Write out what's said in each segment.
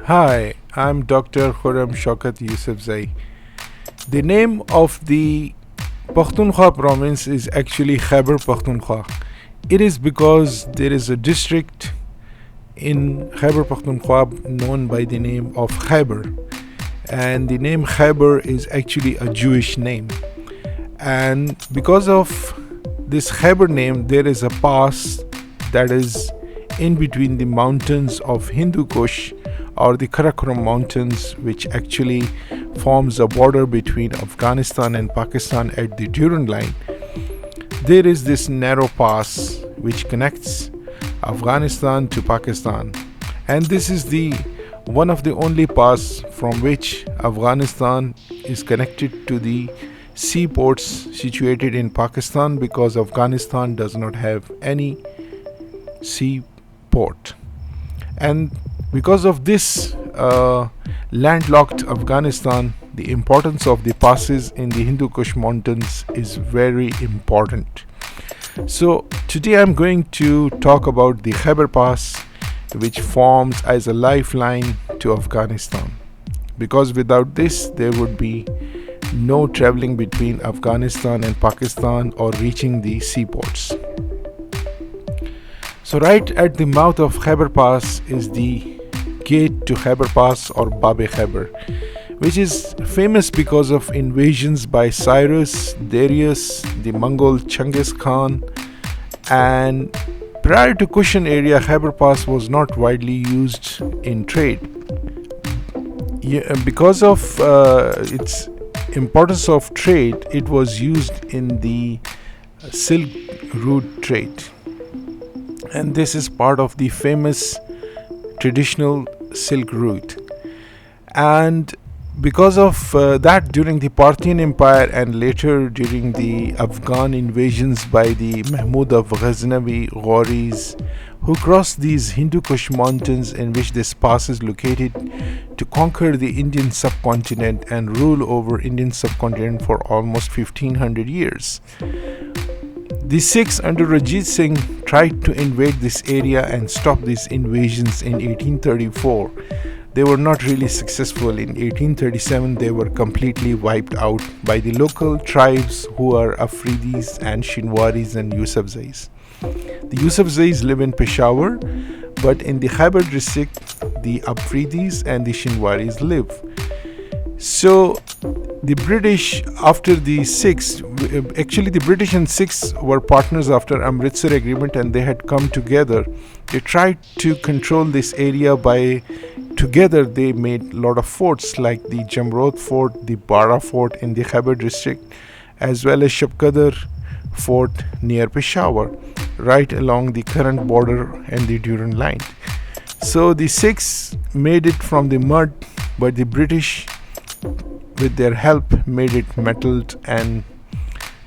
Hi, I'm Dr. Khurrum Shaukat Yusafzai. The name of the Pakhtunkhwa province is actually Khyber Pakhtunkhwa. It is because there is a district in Khyber Pakhtunkhwa known by the name of Khyber, and the name Khyber is actually a Jewish name. And because of this Khyber name, there is a pass that is in between the mountains of Hindu Kush or the Karakoram mountains, which actually forms a border between Afghanistan and Pakistan at the Durand line. There is this narrow pass which connects Afghanistan to Pakistan, and this is the one of the only pass from which Afghanistan is connected to the seaports situated in Pakistan, because Afghanistan does not have any seaport. And because of this landlocked Afghanistan, the importance of the passes in the Hindu Kush mountains is very important. So today I'm going to talk about the Khyber Pass, which forms as a lifeline to Afghanistan, because without this there would be no traveling between Afghanistan and Pakistan or reaching the seaports. So right at the mouth of Khyber Pass is the gate to Khyber Pass, or Bab Khyber, which is famous because of invasions by Cyrus, Darius, the Mongol Chengiz Khan. And prior to Kushan area, Khyber Pass was not widely used in trade. Because of its importance of trade, it was used in the Silk Route trade, and this is part of the famous traditional Silk Route. And because of that, during the Parthian Empire and later during the Afghan invasions by the Mahmud of Ghaznavi Ghoris, who crossed these Hindu Kush mountains in which this pass is located, to conquer the Indian subcontinent and rule over Indian subcontinent for almost 1500 years. The Sikhs under Ranjit Singh tried to invade this area and stop these invasions in 1834. They were not really successful. In 1837, they were completely wiped out by the local tribes who are Afridis and Shinwaris and Yusafzais. The Yusafzais live in Peshawar, but in the Khyber district, the Afridis and the Shinwaris live. So the British, after the Sikhs, actually the British and Sikhs were partners after Amritsar agreement, and they had come together. They tried to control this area by together they made a lot of forts like the Jamrod Fort, the Bara Fort in the Khyber district, as well as Shabkadar Fort near Peshawar, right along the current border and the Durand line. So the Sikhs made it from the mud, but the British, with their help, made it metalled and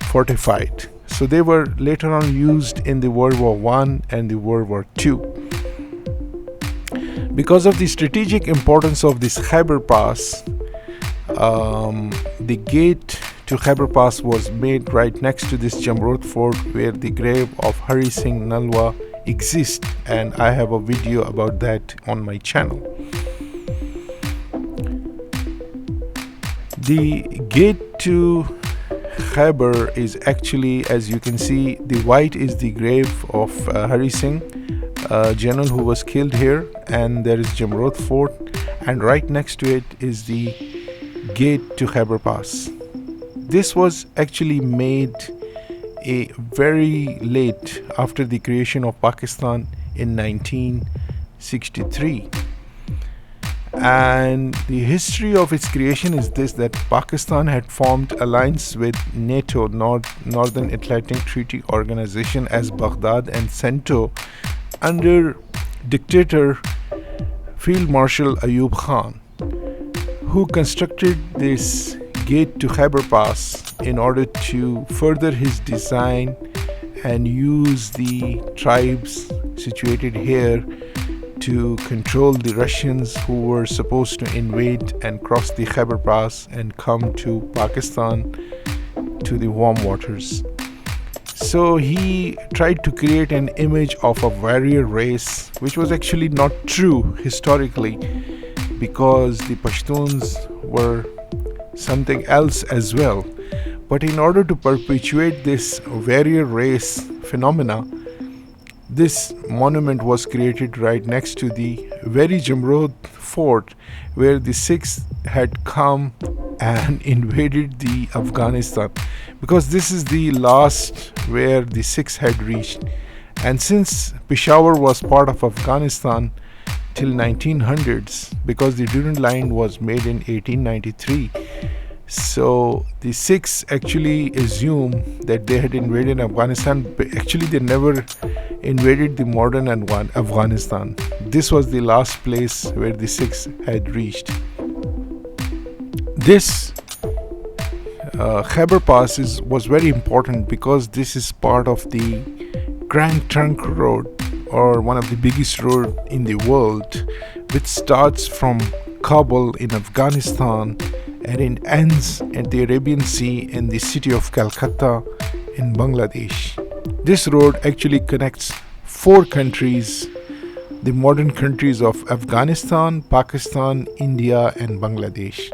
fortified. So they were later on used in the World War I and the World War II. Because of the strategic importance of this Khyber Pass, the gate to Khyber Pass was made right next to this Jamrod Fort, where the grave of Hari Singh Nalwa exists, and I have a video about that on my channel. The gate to Khyber is actually, as you can see, the white is the grave of Hari Singh, general who was killed here, and there is Jamrod Fort, and right next to it is the gate to Khyber Pass. This was actually made very late after the creation of Pakistan in 1963. And the history of its creation is this: that Pakistan had formed alliance with NATO, Northern Atlantic Treaty Organization, as Baghdad and Cento, under dictator Field Marshal Ayub Khan, who constructed this gate to Khyber Pass in order to further his design and use the tribes situated here to control the Russians who were supposed to invade and cross the Khyber Pass and come to Pakistan, to the warm waters. So he tried to create an image of a warrior race, which was actually not true historically. because the Pashtuns were something else as well. But in order to perpetuate this warrior race phenomena, this monument was created right next to the very Jamrod fort where the Sikhs had come and invaded the Afghanistan, because this is the last where the Sikhs had reached. And since Peshawar was part of Afghanistan till 1900s, because the Durand Line was made in 1893, so the Sikhs actually assume that they had invaded Afghanistan, but actually they never invaded the modern Afghanistan. This was the last place where the Sikhs had reached. This Khyber Pass was very important because this is part of the Grand Trunk Road, or one of the biggest road in the world, which starts from Kabul in Afghanistan and it ends at the Arabian Sea in the city of Calcutta in Bangladesh. This road actually connects 4 countries, the modern countries of Afghanistan, Pakistan, India and Bangladesh.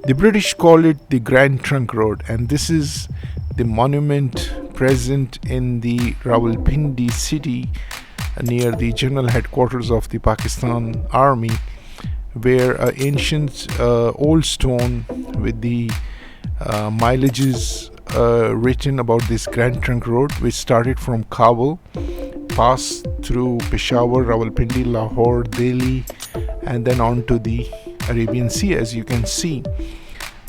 The British call it the Grand Trunk Road, and this is the monument present in the Rawalpindi city near the general headquarters of the Pakistan Army, where an ancient old stone with the mileages written about this Grand Trunk Road, which started from Kabul, passed through Peshawar, Rawalpindi, Lahore, Delhi, and then on to the Arabian Sea. As you can see,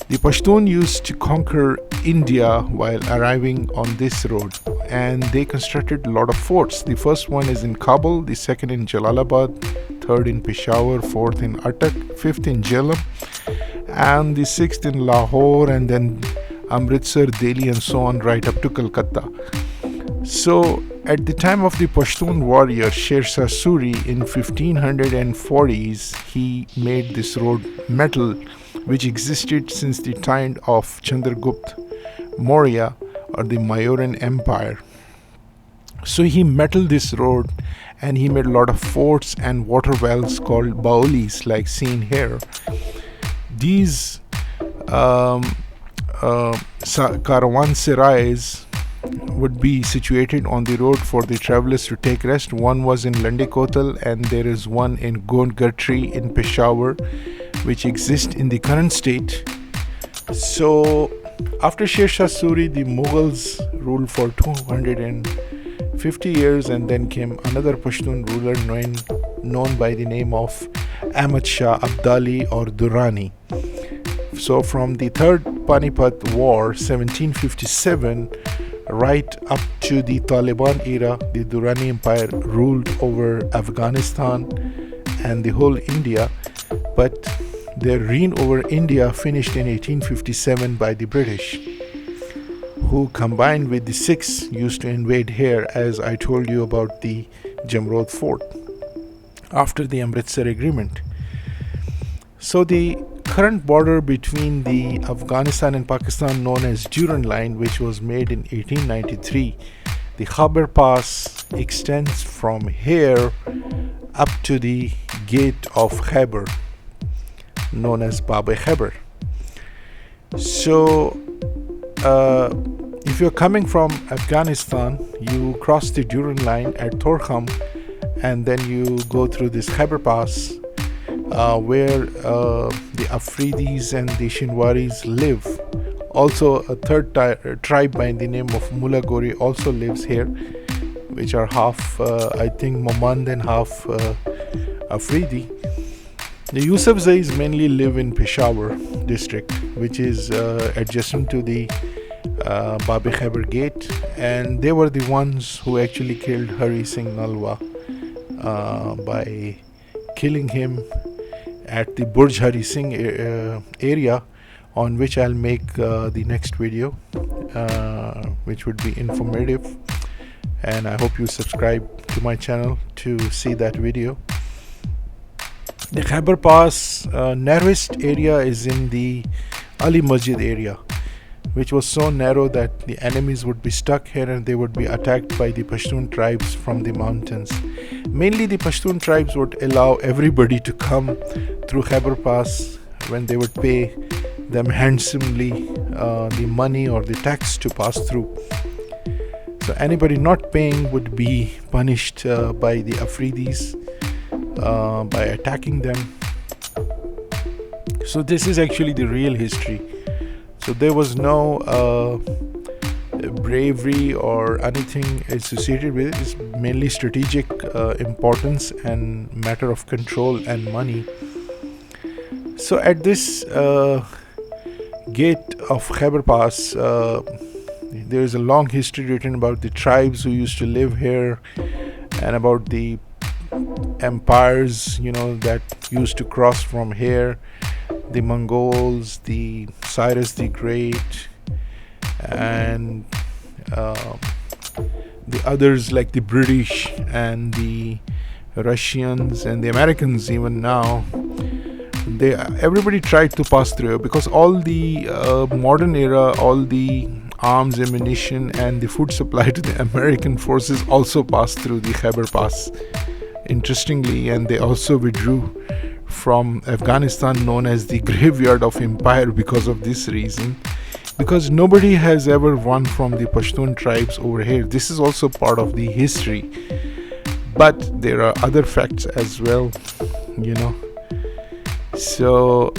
the Pashtun used to conquer India while arriving on this road, and they constructed a lot of forts. The first one is in Kabul, the second in Jalalabad, third in Peshawar, fourth in Attock, fifth in Jhelum, and the sixth in Lahore, and then Amritsar, Delhi, and so on right up to Calcutta. So at the time of the Pashtun warrior Sher Shah Suri in 1540s, he made this road metal, which existed since the time of Chandragupta Maurya, or the Mauryan Empire. So he metalled this road and he made a lot of forts and water wells called baolis, like seen here. These caravanserais would be situated on the road for the travelers to take rest. One was in Landi Kotal, and there is one in Gondgatri in Peshawar, which exists in the current state. So after Sher Shah Suri, the Mughals ruled for 250 years, and then came another Pashtun ruler known by the name of Ahmad Shah Abdali or Durrani. So from the Third Panipat War 1757 right up to the Taliban era, the Durrani Empire ruled over Afghanistan and the whole India, but their reign over India finished in 1857 by the British, who combined with the Sikhs used to invade here, as I told you about the Jamrod fort after the Amritsar agreement. So the current border between the Afghanistan and Pakistan, known as Durand Line, which was made in 1893, the Khyber Pass extends from here up to the gate of Khyber, known as Bab-e-Khyber. So if you're coming from Afghanistan, you cross the Durand Line at Khurrum, and then you go through this Khyber Pass, where the Afridis and the Shinwaris live. Also a third tribe by the name of Mulagori also lives here, which are half I think Mamand and half Afridi. The Yusafzais mainly live in Peshawar district, which is adjacent to the Bab-e-Khyber gate, and they were the ones who actually killed Hari Singh Nalwa by killing him at the Burj Hari Singh area, on which I'll make the next video, which would be informative, and I hope you subscribe to my channel to see that video. The Khyber Pass narrowest area is in the Ali Masjid area, which was so narrow that the enemies would be stuck here and they would be attacked by the Pashtun tribes from the mountains. Mainly the Pashtun tribes would allow everybody to come through Khyber Pass when they would pay them handsomely the money or the tax to pass through. So anybody not paying would be punished by the Afridis by attacking them. So this is actually the real history. So there was no bravery or anything associated with it. It's mainly strategic importance and matter of control and money. So at this gate of Khyber Pass, there is a long history written about the tribes who used to live here and about the empires, that used to cross from here. The Mongols, the Cyrus the Great, and the others like the British and the Russians and the Americans even now. Everybody tried to pass through because all the modern era, all the arms, ammunition and the food supply to the American forces also passed through the Khyber Pass, interestingly, and they also withdrew from Afghanistan, known as the graveyard of empire, because of this reason, because nobody has ever won from the Pashtun tribes over here. This is also part of the history, but there are other facts as well. So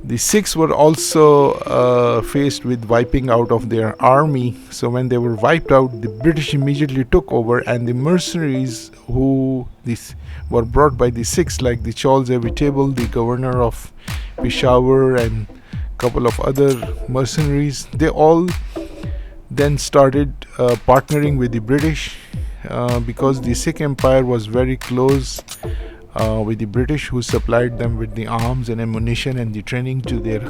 the Sikhs were also faced with wiping out of their army. So when they were wiped out, the British immediately took over, and the mercenaries who were brought by the Sikhs, like the Chauls Evitable, the governor of Peshawar, and a couple of other mercenaries, they all then started partnering with the British because the Sikh Empire was very close with the British, who supplied them with the arms and ammunition and the training to their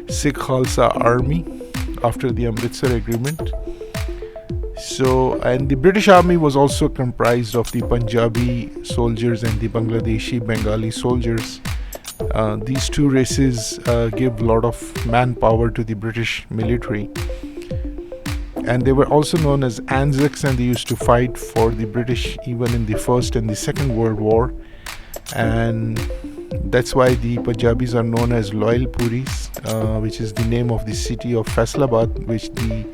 Sikh Khalsa army after the Amritsar Agreement. So, and the British army was also comprised of the Punjabi soldiers and the Bangladeshi Bengali soldiers. These two races give a lot of manpower to the British military. And they were also known as Anzacs, and they used to fight for the British even in the First and the Second World War. And that's why the Punjabis are known as Loyal Puris, which is the name of the city of Faisalabad, which the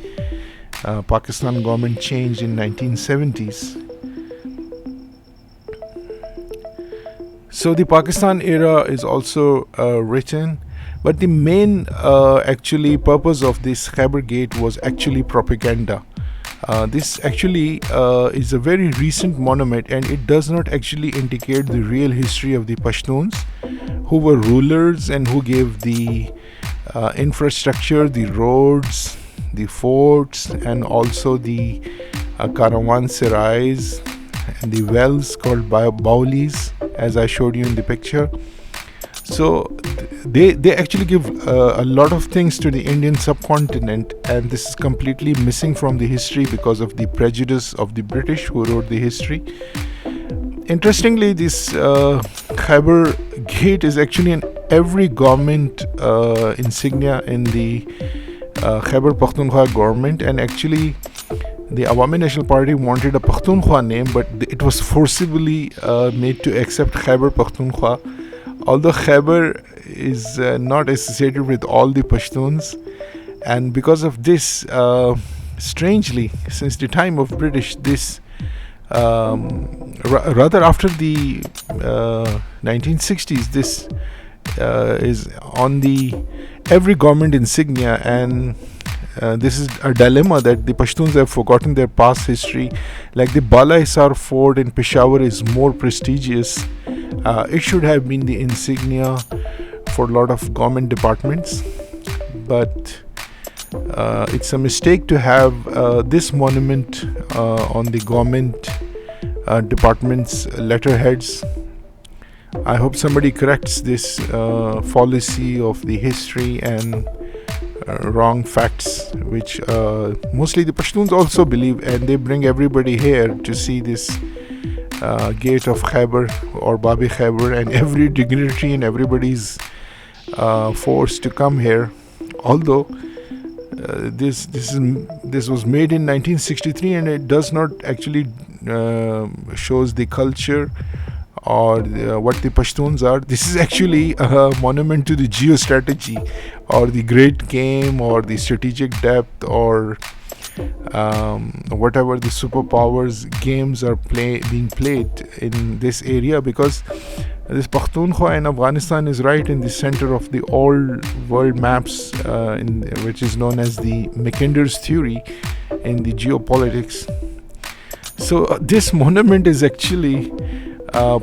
Pakistan government changed in 1970s. So the Pakistan era is also written, but the main actually purpose of this Khyber Gate was actually propaganda. This actually is a very recent monument, and it does not actually indicate the real history of the Pashtuns, who were rulers and who gave the infrastructure, the roads, the forts, and also the caravanserais and the wells called baulis, as I showed you in the picture. So they actually give a lot of things to the Indian subcontinent, and this is completely missing from the history because of the prejudice of the British who wrote the history. Interestingly, this Khyber Gate is actually in every government insignia in the Khyber Pakhtunkhwa government, and actually the Awami National Party wanted a Pakhtunkhwa name, but it was forcibly made to accept Khyber Pakhtunkhwa. Although Khyber is not associated with all the Pashtuns, and because of this, strangely, since the time of British, this rather after the 1960s, this is on the every government insignia, and this is a dilemma that the Pashtuns have forgotten their past history. Like the Bala Hisar Fort in Peshawar is more prestigious. It should have been the insignia for a lot of government departments, but it's a mistake to have this monument on the government departments' letterheads. I hope somebody corrects this fallacy of the history and wrong facts, which mostly the Pashtuns also believe, and they bring everybody here to see this gate of Khyber or Babi Khyber, and every dignitary and everybody's forced to come here. Although This was made in 1963, and it does not actually shows the culture or what the Pashtuns are. This is actually a monument to the geostrategy, or the great game, or the strategic depth, or whatever the superpowers games are being played in this area, because this Pakhtunkhwa in Afghanistan is right in the center of the old world maps, which is known as the Mackinder's theory in the geopolitics. So this monument is actually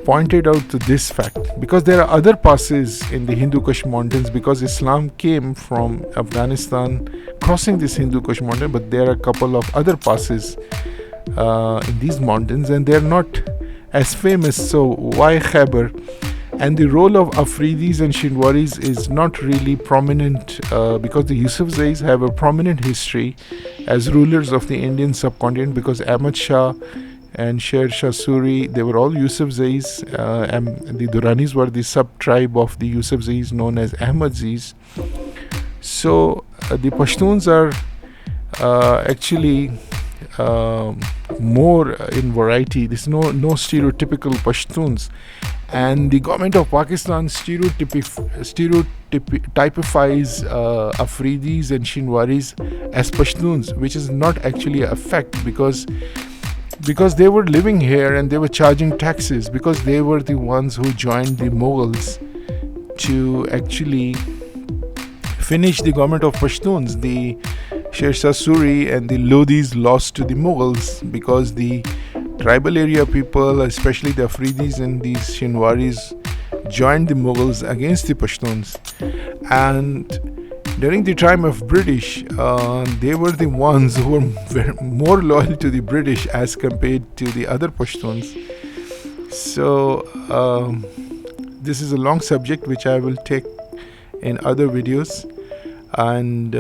pointed out to this fact, because there are other passes in the Hindu Kush mountains, because Islam came from Afghanistan crossing this Hindu Kush mountain, but there are a couple of other passes in these mountains, and they're not as famous. So why Khyber? And the role of Afridis and Shinwaris is not really prominent, because the Yusafzais have a prominent history as rulers of the Indian subcontinent, because Ahmad Shah and Sher Shah Suri, they were all Yusafzais, and the Duranis were the sub-tribe of the Yusafzais known as Ahmadzis. So the Pashtuns are actually more in variety. There's no stereotypical Pashtuns, and the government of Pakistan stereotypifies Afridis and Shinwaris as Pashtuns, which is not actually a fact, because they were living here and they were charging taxes, because they were the ones who joined the Mughals to actually finish the government of Pashtuns. The Sher Shah Suri and the Lodhis lost to the Mughals, because the tribal area people, especially the Afridis and the Shinwaris, joined the Mughals against the Pashtuns. And during the time of British, they were the ones who were more loyal to the British as compared to the other Pashtuns. So this is a long subject which I will take in other videos. And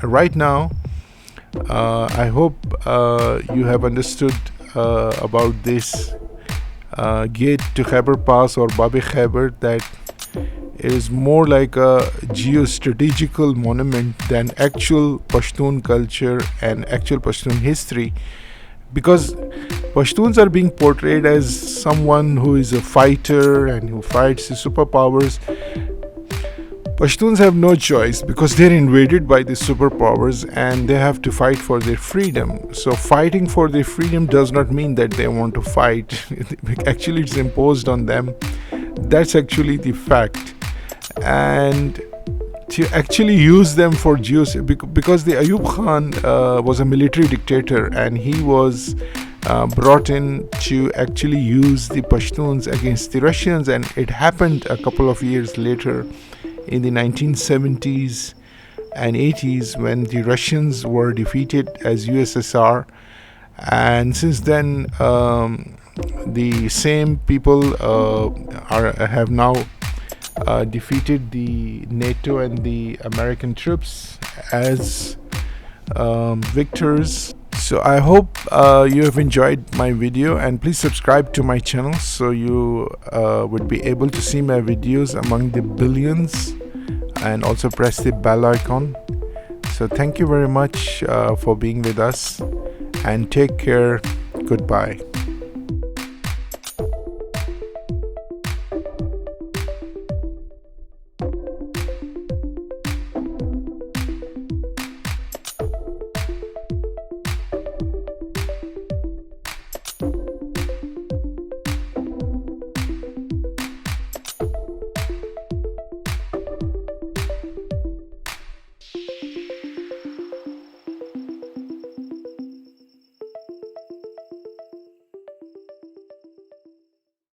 right now, I hope you have understood about this gate to Khyber Pass, or Bab-e Khyber, that it is more like a geostrategical monument than actual Pashtun culture and actual Pashtun history, because Pashtuns are being portrayed as someone who is a fighter and who fights the superpowers. Pashtuns have no choice, because they're invaded by the superpowers and they have to fight for their freedom. So fighting for their freedom does not mean that they want to fight. Actually, it's imposed on them. That's actually the fact. And to actually use them for because the Ayub Khan was a military dictator, and he was brought in to actually use the Pashtuns against the Russians, and it happened a couple of years later in the 1970s and 80s, when the Russians were defeated as USSR. And since then, the same people have now defeated the NATO and the American troops as victors. So I hope you have enjoyed my video, and please subscribe to my channel so you would be able to see my videos among the billions, and also press the bell icon. So thank you very much for being with us, and take care. Goodbye.